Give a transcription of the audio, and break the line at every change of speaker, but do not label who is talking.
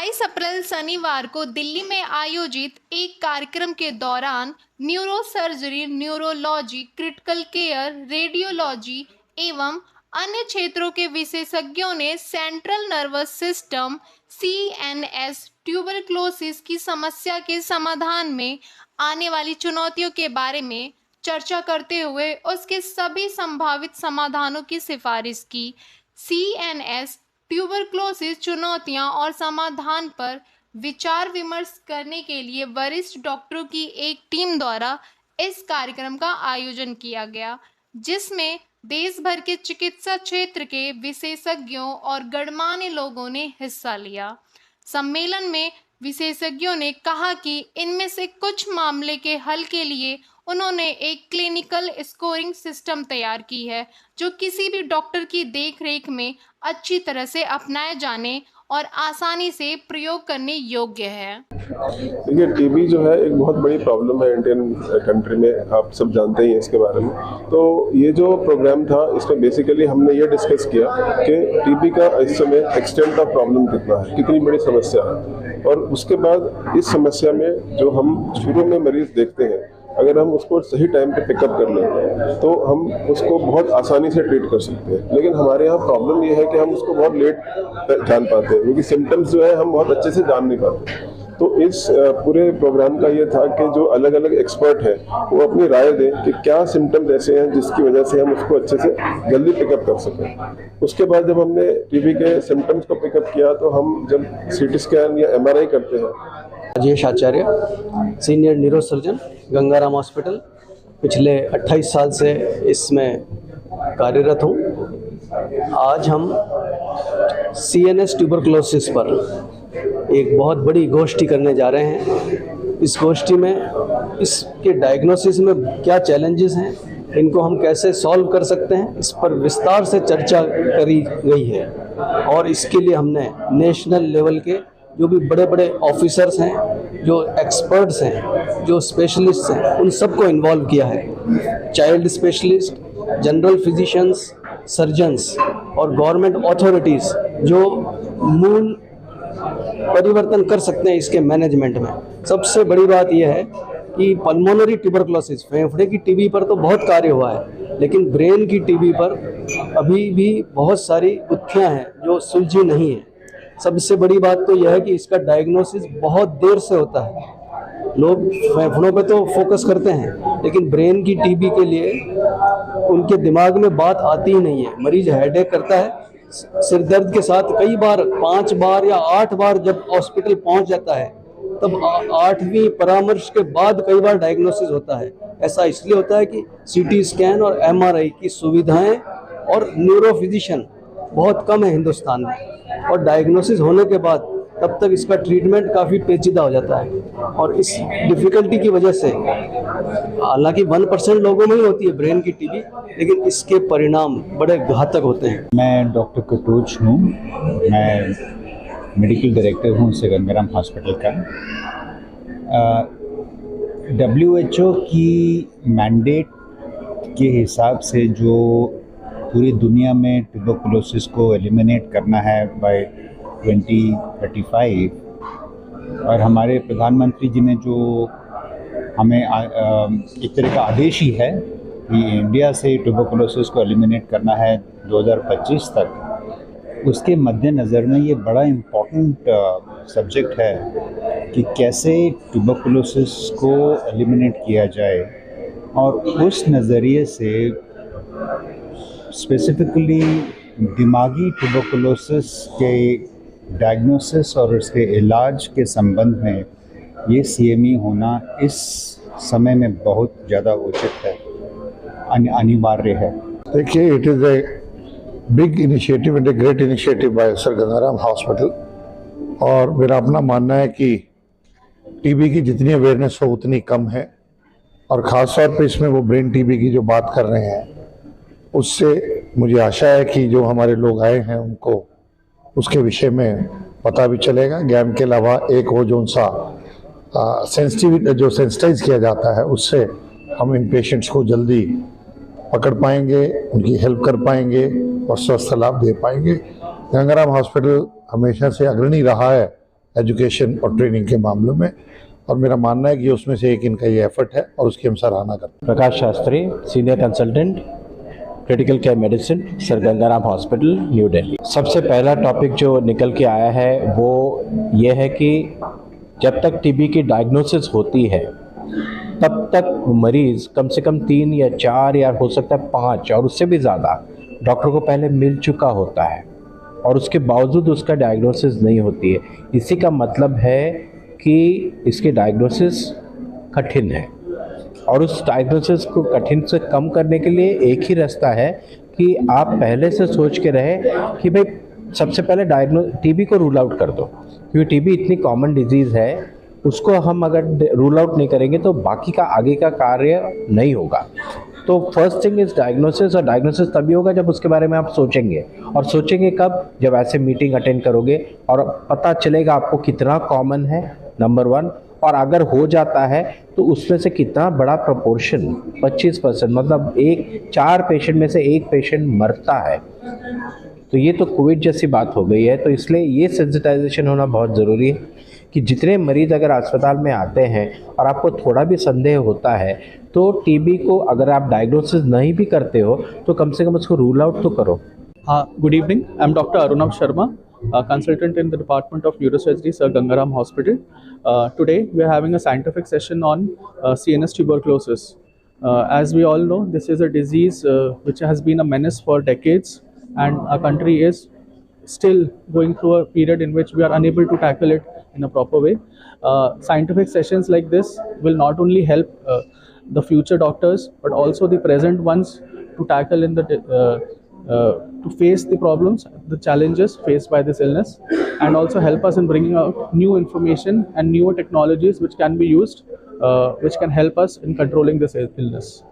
22 अप्रैल शनिवार को दिल्ली में आयोजित एक कार्यक्रम के दौरान neuro surgery, neurology, critical care, radiology एवं अन्य क्षेत्रों के विशेषज्ञों ने central nervous system (CNS) tuberculosis की समस्या के समाधान में आने वाली चुनौतियों के बारे में चर्चा करते हुए उसके सभी संभावित समाधानों की सिफारिश की। सीएनएस ट्यूबरक्लोसिस चुनौतियां और समाधान पर विचार विमर्श करने के लिए वरिष्ठ डॉक्टरों की एक टीम द्वारा इस कार्यक्रम का आयोजन किया गया, जिसमें देश भर के चिकित्सा क्षेत्र के विशेषज्ञों और गणमान्य लोगों ने हिस्सा लिया। सम्मेलन में विशेषज्ञों ने कहा कि इनमें से कुछ मामले के हल के लिए उन्होंने एक क्लिनिकल स्कोरिंग सिस्टम तैयार की है, जो किसी भी डॉक्टर की देखरेख में अच्छी तरह से अपनाए जाने और आसानी से प्रयोग करने योग्य है।
देखिए, टीबी जो है एक बहुत बड़ी प्रॉब्लम है इंडियन कंट्री में, आप सब जानते ही हैं इसके बारे में। तो ये जो प्रोग्राम था, इसमें बेसिकली हमने ये डिस्कस किया कि टीबी का इस समय एक्सटेंट ऑफ प्रॉब्लम कितना है, कितनी बड़ी समस्या है, और उसके बाद इस समस्या में जो हम शुरू में मरीज देखते हैं, अगर हम उसको सही टाइम पे पिकअप कर लें तो हम उसको बहुत आसानी से ट्रीट कर सकते हैं। लेकिन हमारे यहाँ प्रॉब्लम ये है कि हम उसको बहुत लेट जान पाते हैं, क्योंकि सिम्टम्स जो है हम बहुत अच्छे से जान नहीं पाते। तो इस पूरे प्रोग्राम का ये था कि जो अलग अलग एक्सपर्ट हैं वो अपनी राय दें कि क्या सिम्टम्स ऐसे हैं जिसकी वजह से हम उसको अच्छे से जल्दी पिकअप कर सकें। उसके बाद जब हमने टीबी के सिम्टम्स को पिकअप किया तो हम जब सीटी स्कैन या एमआरआई करते हैं।
Rajesh Acharya, senior neuro surgeon, Gangaram hospital. पिछले 28 साल से इसमें कार्यरत हूँ। आज हम सीएनएस ट्यूबरक्लोसिस पर एक बहुत बड़ी गोष्ठी करने जा रहे हैं। इस गोष्ठी में इसके डायग्नोसिस में क्या चैलेंजेस हैं, इनको हम कैसे सॉल्व कर सकते हैं, इस पर विस्तार से चर्चा करी गई है। और इसके लिए हमने नेशनल लेवल के जो भी बड़े बड़े ऑफिसर्स हैं, जो एक्सपर्ट्स हैं, जो स्पेशलिस्ट्स हैं, उन सबको इन्वॉल्व किया है। Child specialist, general physicians, surgeons और गवर्नमेंट अथॉरिटीज़ जो मूल परिवर्तन कर सकते हैं इसके मैनेजमेंट में। सबसे बड़ी बात यह है कि पल्मोनरी ट्यूबरक्लोसिस, फेफड़े की टीबी पर तो बहुत कार्य हुआ है, लेकिन ब्रेन की टीबी पर अभी भी बहुत सारी गुत्थियाँ हैं जो सुलझी नहीं है। सबसे बड़ी बात तो यह है कि इसका डायग्नोसिस बहुत देर से होता है। लोग फेफड़ों पे तो फोकस करते हैं, लेकिन ब्रेन की टीबी के लिए उनके दिमाग में बात आती ही नहीं है। मरीज हेडेक करता है, सिर दर्द के साथ कई बार 5 बार या 8 बार जब हॉस्पिटल पहुंच जाता है, तब 8वीं परामर्श के बाद कई बार डायग्नोसिस होता है। ऐसा इसलिए होता है कि सीटी स्कैन और एमआरआई की सुविधाएं और न्यूरो फिजिशियन बहुत कम है हिंदुस्तान में, और डायग्नोसिस होने के बाद तब तक इसका ट्रीटमेंट काफ़ी पेचीदा हो जाता है। और इस डिफ़िकल्टी की वजह से, हालांकि 1% लोगों में ही होती है ब्रेन की टीबी, लेकिन इसके परिणाम बड़े घातक होते हैं।
मैं डॉक्टर कटोच हूँ, मैं मेडिकल डायरेक्टर हूँ से गंगाराम हॉस्पिटल का। WHO की मैंडेट के हिसाब से जो पूरी दुनिया में ट्यूबरकुलोसिस को एलिमिनेट करना है बाय 2035, और हमारे प्रधानमंत्री जी ने जो हमें एक तरह का आदेश ही है कि इंडिया से ट्यूबरकुलोसिस को एलिमिनेट करना है 2025 तक। उसके मद्देनज़र में ये बड़ा इम्पोर्टेंट सब्जेक्ट है कि कैसे ट्यूबरकुलोसिस को एलिमिनेट किया जाए, और उस नज़रिए से स्पेसिफिकली दिमागी ट्यूबरकुलोसिस के डायग्नोसिस और उसके इलाज के संबंध में ये CME होना इस समय में बहुत ज़्यादा उचित है, अनिवार्य है।
देखिए, it is a big initiative and a great initiative by sir Gangaram hospital. और मेरा अपना मानना है कि टीबी की जितनी अवेयरनेस हो उतनी कम है, और ख़ास तौर पे इसमें वो ब्रेन टीबी की जो बात कर रहे हैं, उससे मुझे आशा है कि जो हमारे लोग आए हैं उनको उसके विषय में पता भी चलेगा। ज्ञान के अलावा एक हो जो उनसा सेंसिटाइज किया जाता है, उससे हम इन पेशेंट्स को जल्दी पकड़ पाएंगे, उनकी हेल्प कर पाएंगे और स्वस्थ लाभ दे पाएंगे। गंगाराम हॉस्पिटल हमेशा से अग्रणी रहा है एजुकेशन और ट्रेनिंग के मामलों में, और मेरा मानना है कि उसमें से एक इनका ये एफर्ट है और उसकी हम सराहना करते हैं।
Prakash Shastri, senior consultant, critical care medicine, Sir Gangaram hospital, new Delhi. सबसे पहला टॉपिक जो निकल के आया है वो ये है कि जब तक टीबी की डायग्नोसिस होती है तब तक मरीज़ कम से कम 3 या 4 या हो सकता है 5 और उससे भी ज़्यादा डॉक्टर को पहले मिल चुका होता है और उसके बावजूद उसका डायग्नोसिस नहीं होती है। इसी का मतलब है कि इसकी डायग्नोसिस कठिन है और उस डायग्नोसिस को कठिन से कम करने के लिए एक ही रास्ता है कि आप पहले से सोच के रहे कि भाई सबसे पहले टीबी को रूल आउट कर दो, क्योंकि टीबी इतनी कॉमन डिजीज़ है, उसको हम अगर रूल आउट नहीं करेंगे तो बाकी का आगे का कार्य नहीं होगा। तो फर्स्ट थिंग इज़ डायग्नोसिस, और डायग्नोसिस तभी होगा जब उसके बारे में आप सोचेंगे, और सोचेंगे कब? जब ऐसे मीटिंग अटेंड करोगे और पता चलेगा आपको कितना कॉमन है, नंबर 1, और अगर हो जाता है तो उसमें से कितना बड़ा प्रोपोर्शन, 25%, मतलब 4 पेशेंट में से 1 पेशेंट मरता है। तो ये तो कोविड जैसी बात हो गई है। तो इसलिए ये सेंसिटाइजेशन होना बहुत ज़रूरी है कि जितने मरीज़ अगर अस्पताल में आते हैं और आपको थोड़ा भी संदेह होता है तो टीबी को अगर आप डायग्नोसिस नहीं भी करते हो तो कम से कम उसको रूल आउट तो करो।
Good evening. I'm Dr. Arunabh Sharma, a consultant in the Department of Neurosurgery, Sir Gangaram Hospital. Today we are having a scientific session on CNS tuberculosis. As we all know, this is a disease which has been a menace for decades, and our country is still going through a period in which we are unable to tackle it in a proper way. Scientific sessions like this will not only help the future doctors but also the present ones to tackle in the to face the problems, the challenges faced by this illness, and also help us in bringing out new information and newer technologies which can be used, which can help us in controlling this illness.